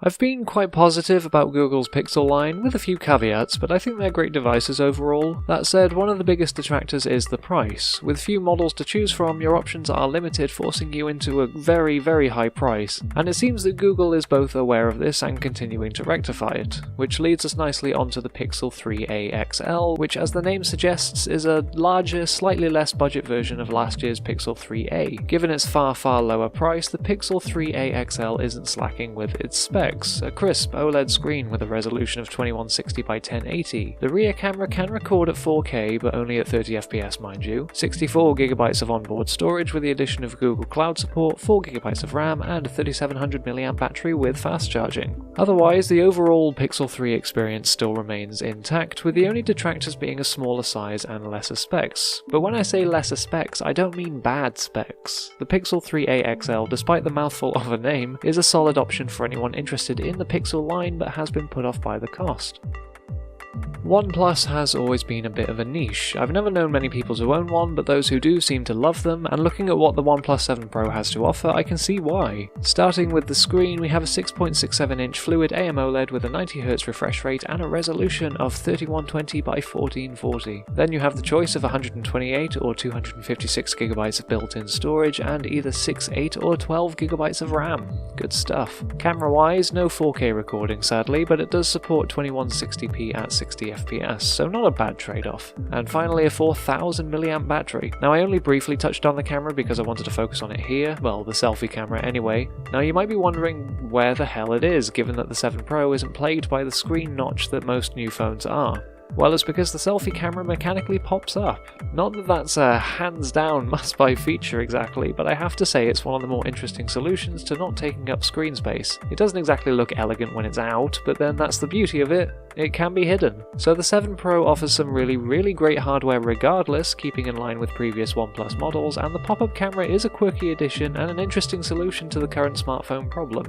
I've been quite positive about Google's Pixel line, with a few caveats, but I think they're great devices overall. That said, one of the biggest detractors is the price. With few models to choose from, your options are limited, forcing you into a very, very high price. And it seems that Google is both aware of this and continuing to rectify it, which leads us nicely onto the Pixel 3a XL, which as the name suggests is a larger, slightly less budget version of last year's Pixel 3a. Given its far lower price, the Pixel 3a XL isn't slacking with its specs. A crisp OLED screen with a resolution of 2160 by 1080. The rear camera can record at 4K, but only at 30 FPS mind you. 64GB of onboard storage with the addition of Google Cloud support, 4GB of RAM, and a 3700 mAh battery with fast charging. Otherwise, the overall Pixel 3 experience still remains intact, with the only detractors being a smaller size and lesser specs. But when I say lesser specs, I don't mean bad specs. The Pixel 3a XL, despite the mouthful of a name, is a solid option for anyone interested in the Pixel line but has been put off by the cost. OnePlus has always been a bit of a niche. I've never known many people to own one, but those who do seem to love them, and looking at what the OnePlus 7 Pro has to offer, I can see why. Starting with the screen, we have a 6.67-inch Fluid AMOLED with a 90Hz refresh rate and a resolution of 3120 by 1440. Then you have the choice of 128 or 256GB of built-in storage, and either 6, 8 or 12GB of RAM. Good stuff. Camera-wise, no 4K recording sadly, but it does support 2160p at 60 FPS, so not a bad trade-off. And finally, a 4000 mAh battery. Now I only briefly touched on the camera because I wanted to focus on it here, well, the selfie camera anyway. Now you might be wondering where the hell it is, given that the 7 Pro isn't plagued by the screen notch that most new phones are. Well, it's because the selfie camera mechanically pops up. Not that that's a hands-down must-buy feature exactly, but I have to say it's one of the more interesting solutions to not taking up screen space. It doesn't exactly look elegant when it's out, but then that's the beauty of it. It can be hidden. So the 7 Pro offers some really great hardware regardless, keeping in line with previous OnePlus models, and the pop-up camera is a quirky addition and an interesting solution to the current smartphone problem.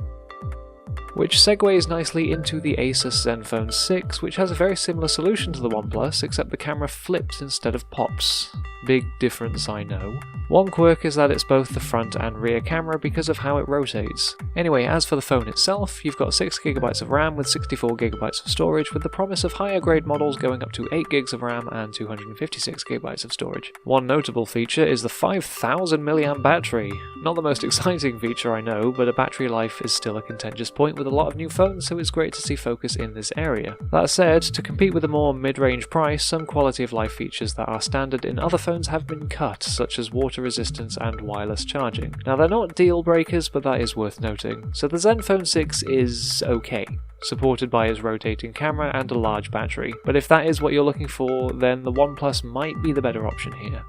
Which segues nicely into the Asus Zenfone 6, which has a very similar solution to the OnePlus, except the camera flips instead of pops. Big difference, I know. One quirk is that it's both the front and rear camera because of how it rotates. Anyway, as for the phone itself, you've got 6GB of RAM with 64GB of storage, with the promise of higher grade models going up to 8GB of RAM and 256GB of storage. One notable feature is the 5000 mAh battery. Not the most exciting feature I know, but a battery life is still a contentious point with a lot of new phones, so it's great to see focus in this area. That said, to compete with a more mid-range price, some quality of life features that are standard in other phones have been cut, such as water resistance and wireless charging. Now they're not deal breakers, but that is worth noting. So the Zenfone 6 is okay, supported by its rotating camera and a large battery, but if that is what you're looking for, then the OnePlus might be the better option here.